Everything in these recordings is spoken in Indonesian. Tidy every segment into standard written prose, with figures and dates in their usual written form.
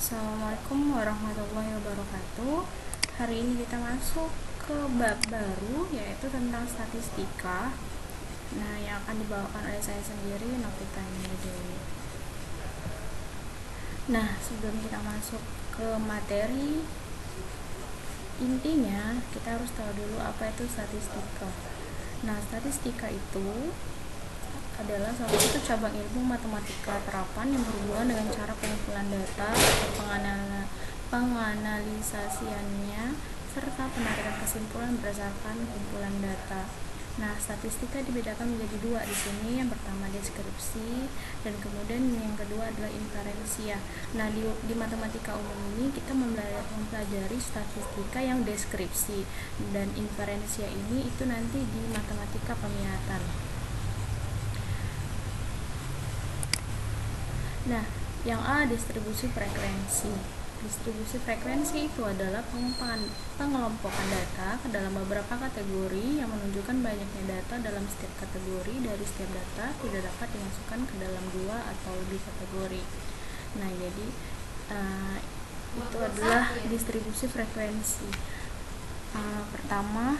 Assalamualaikum warahmatullahi wabarakatuh. Hari ini kita masuk ke bab baru, yaitu tentang statistika. Nah, yang akan dibawakan oleh saya sendiri, Novita Dewi. Nah, sebelum kita masuk ke materi, intinya kita harus tahu dulu apa itu statistika. Nah, statistika itu adalah salah satu cabang ilmu matematika terapan yang berhubungan dengan cara pengumpulan data, penganalisasiannya, serta penarikan kesimpulan berdasarkan kumpulan data. Nah, statistika dibedakan menjadi dua di sini. Yang pertama deskripsi, dan kemudian yang kedua adalah inferensia. Nah, di matematika umum ini kita mempelajari statistika yang deskripsi, dan inferensia ini itu nanti di matematika pemiyatan. Nah, yang A, distribusi frekuensi. Distribusi frekuensi itu adalah pengelompokan data ke dalam beberapa kategori yang menunjukkan banyaknya data dalam setiap kategori. Dari setiap data tidak dapat dimasukkan ke dalam dua atau lebih kategori. Nah, jadi itu adalah distribusi frekuensi. Pertama,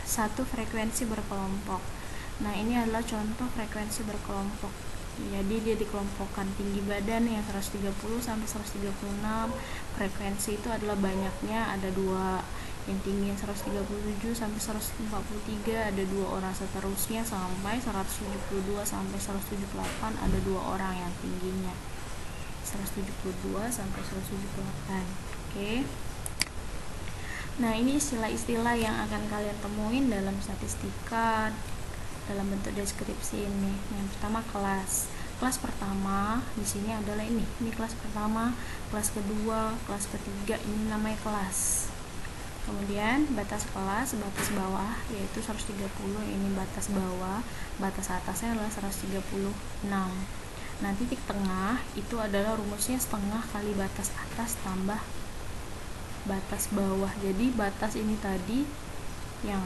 satu frekuensi berkelompok. Nah, ini adalah contoh frekuensi berkelompok. Jadi dia dikelompokkan tinggi badan yang 130 sampai 136. Frekuensi itu adalah banyaknya, ada dua. Yang tingginya 137 sampai 143 ada dua orang, seterusnya sampai 172 sampai 178 ada dua orang yang tingginya 172 sampai 178. Oke. Nah, ini istilah-istilah yang akan kalian temuin dalam statistika dalam bentuk deskripsi ini. Yang pertama kelas. Kelas pertama di sini adalah ini kelas pertama, kelas kedua, kelas ketiga, ini namanya kelas. Kemudian batas kelas, batas bawah yaitu 130, ini batas bawah, batas atasnya adalah 136. Nah, titik tengah itu adalah rumusnya setengah kali batas atas tambah batas bawah. Jadi batas ini tadi yang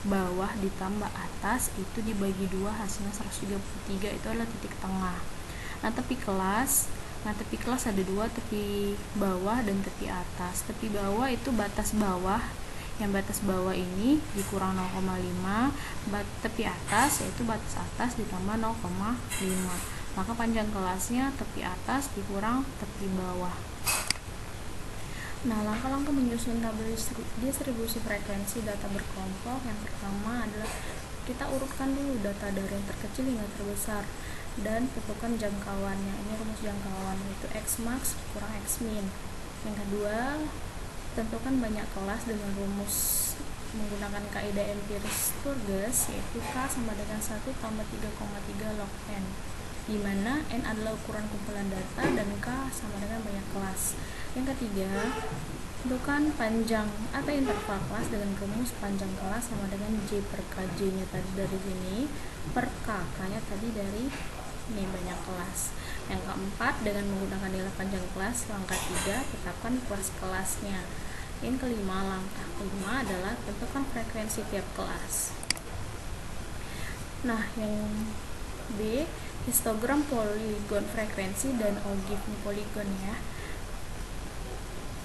bawah ditambah atas itu dibagi dua, hasilnya 133, itu adalah titik tengah. Nah, tepi kelas ada dua, tepi bawah dan tepi atas. Tepi bawah itu batas bawah, yang batas bawah ini dikurang 0,5, tepi atas yaitu batas atas ditambah 0,5, maka panjang kelasnya tepi atas dikurang tepi bawah. Nah, langkah-langkah menyusun tabel distribusi frekuensi data berkelompok. Yang pertama adalah kita urutkan dulu data dari yang terkecil hingga terbesar dan tentukan jangkauannya. Ini rumus jangkauan, yaitu X max kurang X min. Yang kedua, tentukan banyak kelas dengan rumus menggunakan kaidah empiris Sturges, yaitu K sama dengan 1 tambah 3,3 log N, di mana N adalah ukuran kumpulan data dan K sama dengan banyak kelas. Yang ketiga, tentukan panjang atau interval kelas dengan rumus panjang kelas sama dengan J per K. J-nya tadi dari sini per K, K-nya tadi dari ini banyak kelas. Yang keempat, dengan menggunakan nilai panjang kelas. Langkah 3, tetapkan kelas-kelasnya. Yang kelima, langkah kelima adalah tentukan frekuensi tiap kelas. Nah, yang B, histogram poligon frekuensi dan ogive poligon ya.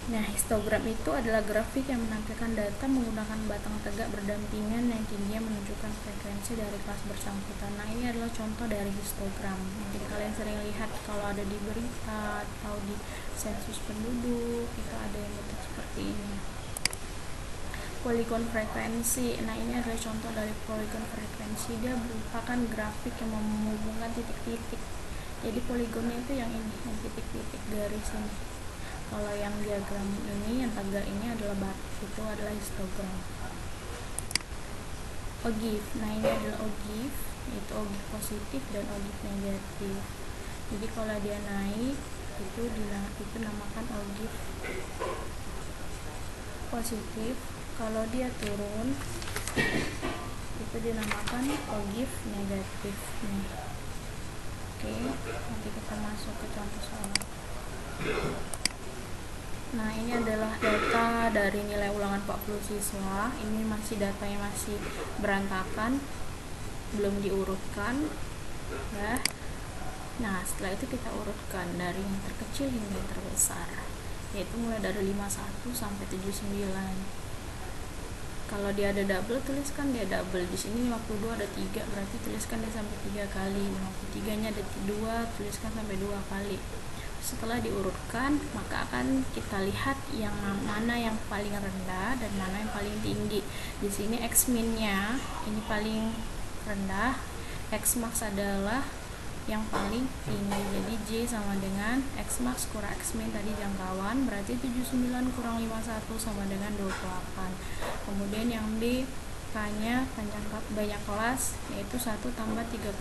Nah, histogram itu adalah grafik yang menampilkan data menggunakan batang tegak berdampingan yang tingginya menunjukkan frekuensi dari kelas bersangkutan. Nah, ini adalah contoh dari histogram. Mungkin kalian sering lihat kalau ada di berita atau di sensus penduduk, itu ada yang bentuk seperti ini. Poligon frekuensi. Nah, ini adalah contoh dari poligon frekuensi. Dia merupakan grafik yang menghubungkan titik-titik. Jadi poligonnya itu yang ini, yang titik-titik garis ini. Kalau yang diagram ini, yang tegak ini adalah batu, itu adalah histogram. Ogive. Nah, ini adalah ogive, yaitu ogive positif dan ogive negatif. Jadi kalau dia naik itu namakan ogive positif. Kalau dia turun itu dinamakan ogive negatif. Oke, nanti kita masuk ke contoh soal. Nah, ini adalah data dari nilai ulangan 40 siswa. Ini masih datanya masih berantakan, belum diurutkan ya. Nah, setelah itu kita urutkan dari yang terkecil hingga yang terbesar, yaitu mulai dari 51 sampai 79. Kalau dia ada double, tuliskan dia double. Di sini 52 ada 3, berarti tuliskan dia sampai 3 kali. 53 nya ada 2, tuliskan sampai 2 kali. Setelah diurutkan, maka akan kita lihat yang mana yang paling rendah dan mana yang paling tinggi. Di sini X min-nya ini paling rendah, X max adalah yang paling tinggi. Jadi J sama dengan X max kurang X min tadi jangkauan, berarti 79 kurang 51 sama dengan 28. Kemudian yang B, K-nya banyak kelas, yaitu 1 tambah 3,3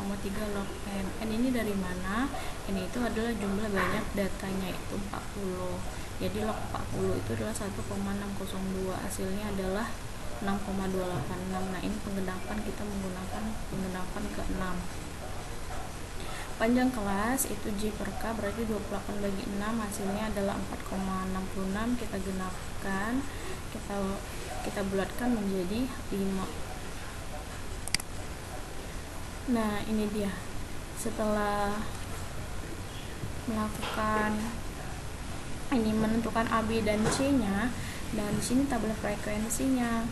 log N. N ini dari mana? N itu adalah jumlah banyak datanya, itu 40. Jadi log 40 itu adalah 1,602, hasilnya adalah 6,286. Nah, ini penggenapan, kita menggunakan penggenapan ke 6. Panjang kelas itu J per K, berarti 28 bagi 6, hasilnya adalah 4,66. Kita genapkan, kita bulatkan menjadi 5. Nah, ini dia. Setelah melakukan ini, menentukan A, B, dan C-nya, dan di sini tabel frekuensinya.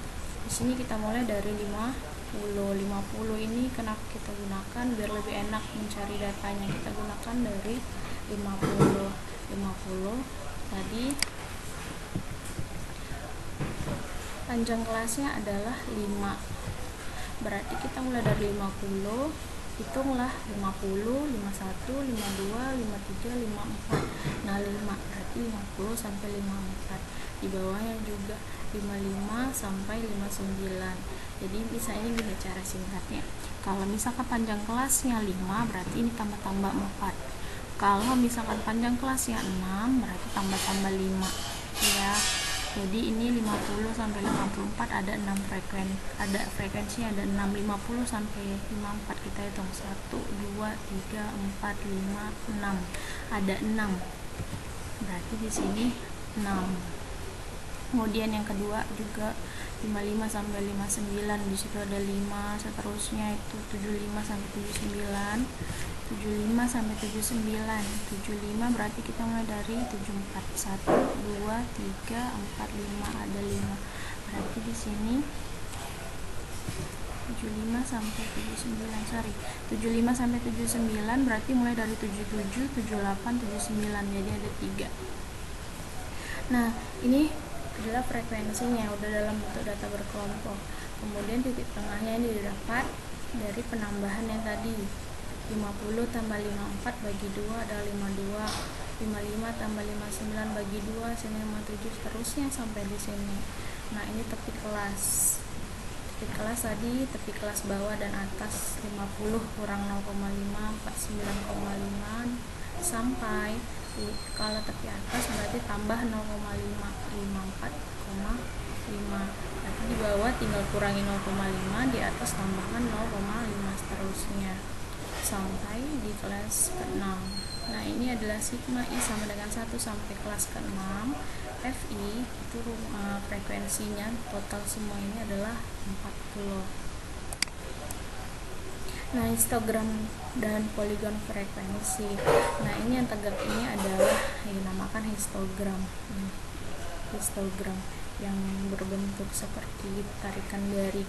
Di sini kita mulai dari 50 ini kenapa kita gunakan biar lebih enak mencari datanya. Kita gunakan dari 50 tadi. Panjang kelasnya adalah 5, berarti kita mulai dari 50, hitunglah 50, 51, 52, 53, 54. Nah, 5 berarti 50 sampai 54. Di bawahnya juga 55 sampai 59. Jadi bisa ini gini cara singkatnya. Kalau misalkan panjang kelasnya 5, berarti ini tambah-tambah 4. Kalau misalkan panjang kelasnya 6, berarti tambah-tambah 5. Ya. Jadi ini 50 sampai 54 ada 6 frekuensinya ada 6. 50 sampai 54 kita hitung 1 2 3 4 5 6. Ada 6. Berarti di sini 6. Kemudian yang kedua juga 55 sampai 59, di situ ada 5, seterusnya itu 75 sampai 79. 75 sampai 79. 75 berarti kita mulai dari 74. 1 2 3 4 5, ada 5. Berarti di sini 75 sampai 79 berarti mulai dari 77, 78, 79, jadi ada 3. Nah, ini adalah frekuensinya udah dalam bentuk data berkelompok. Kemudian titik tengahnya ini didapat dari penambahan yang tadi. 50 tambah 54 bagi 2 adalah 52. 55 tambah 59 bagi 2 hasilnya 57, seterusnya sampai di sini. Nah, ini tepi kelas. Tepi kelas tadi, tepi kelas bawah dan atas 50 kurang 0,5 49,5 sampai kalau tepi atas berarti tambah 0,5 54,5. Nanti di bawah tinggal kurangi 0,5, di atas tambahkan 0,5 seterusnya sampai di kelas ke-6. Nah, ini adalah sigma I sama dengan 1 sampai kelas ke-6. Fi itu frekuensinya total semua ini adalah 40. Nah, histogram dan poligon frekuensi. Nah, ini yang tegak ini adalah dinamakan histogram. Histogram yang berbentuk seperti tarikan dari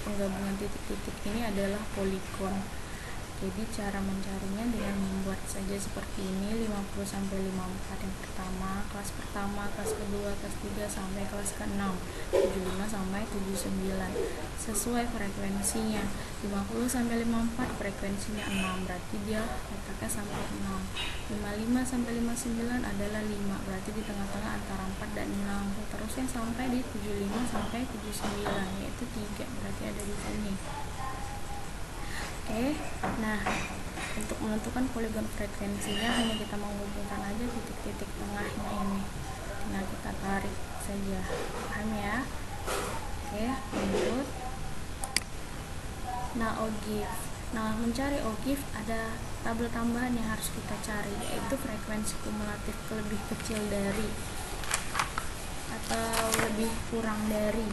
penggabungan titik-titik ini adalah poligon. Jadi cara mencarinya dengan membuat saja seperti ini, 50 sampai 54 yang pertama, kelas pertama, kelas kedua, kelas 3 sampai kelas ke-6, 75 sampai 79 sesuai frekuensinya. 50 sampai 54 frekuensinya 6, berarti dia letaknya sampai 6. 55 sampai 59 adalah 5, berarti di tengah-tengah antara 4 dan 6. Seterusnya sampai di 75 sampai 79, yaitu 3, berarti ada di sini. Oke, nah untuk menentukan poligon frekuensinya hanya kita menghubungkan aja titik-titik tengahnya ini. Nah, kita tarik saja, paham ya? Oke, lanjut. Nah, OGIF. Nah, mencari OGIF ada tabel tambahan yang harus kita cari, yaitu frekuensi kumulatif lebih kecil dari atau lebih kurang dari.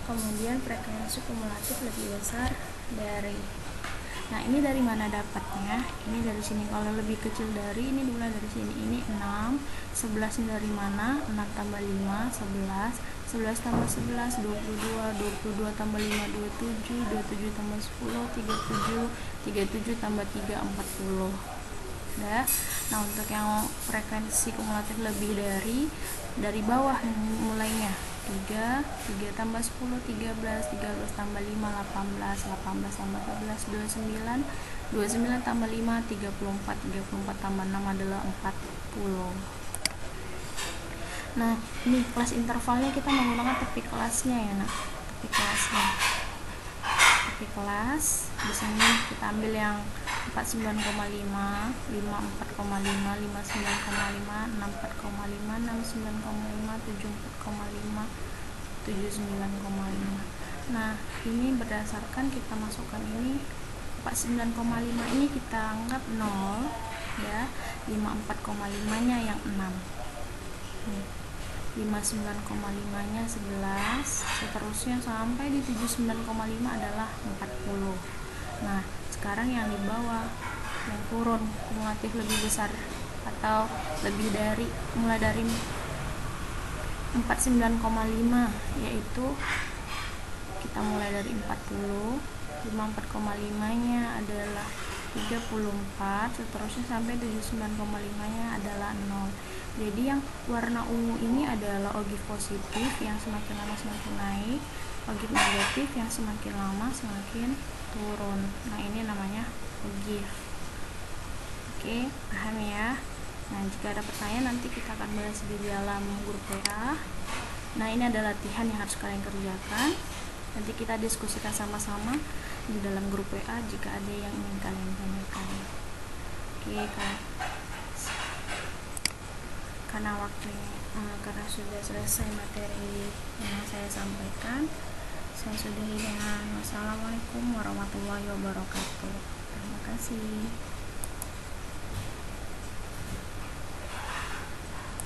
Kemudian frekuensi kumulatif lebih besar dari. Nah, ini dari mana dapatnya? Ini dari sini. Kalau lebih kecil dari ini dimulai dari sini. Ini 6. 11 ini dari mana? 6 tambah 5, 11. 11 tambah 11, 22. 22 tambah 5, 27. 27 tambah 10, 37. 37 tambah 3, 40. Udah. Nah, untuk yang frekuensi kumulatif lebih dari bawah mulainya. 3 tambah 10, 13 tambah 5, 18 tambah 14, 29 tambah 5, 34 tambah 6 adalah 40. Nah, ini kelas intervalnya kita menggunakan tepi kelasnya ya, nak. Tepi kelasnya. Tepi kelas di sini kita ambil yang 49,5, 54,5, 59,5, 64,5, 69,5, 74,5, 79,5. Nah, ini berdasarkan kita masukkan ini 49,5 ini kita anggap 0 ya. 54,5 nya yang 6. 59,5 nya 11, seterusnya sampai di 79,5 adalah 40. Nah, sekarang yang di bawah yang turun kumulatif lebih besar atau lebih dari mulai dari 49,5 yaitu kita mulai dari 40. 54,5 nya adalah 34, seterusnya sampai 79,5 nya adalah 0. Jadi yang warna ungu ini adalah ogive positif, yang semakin lama semakin naik. Ogive negatif yang semakin lama semakin turun. Nah, ini namanya ogive. Oke, paham ya? Nah, jika ada pertanyaan nanti kita akan bahas di dalam grup WA. Nah, ini adalah latihan yang harus kalian kerjakan. Nanti kita diskusikan sama-sama di dalam grup WA jika ada yang ingin kalian tanyakan. Oke, karena waktunya karena sudah selesai materi yang saya sampaikan, saya sudahi dengan wassalamualaikum warahmatullahi wabarakatuh. Terima kasih.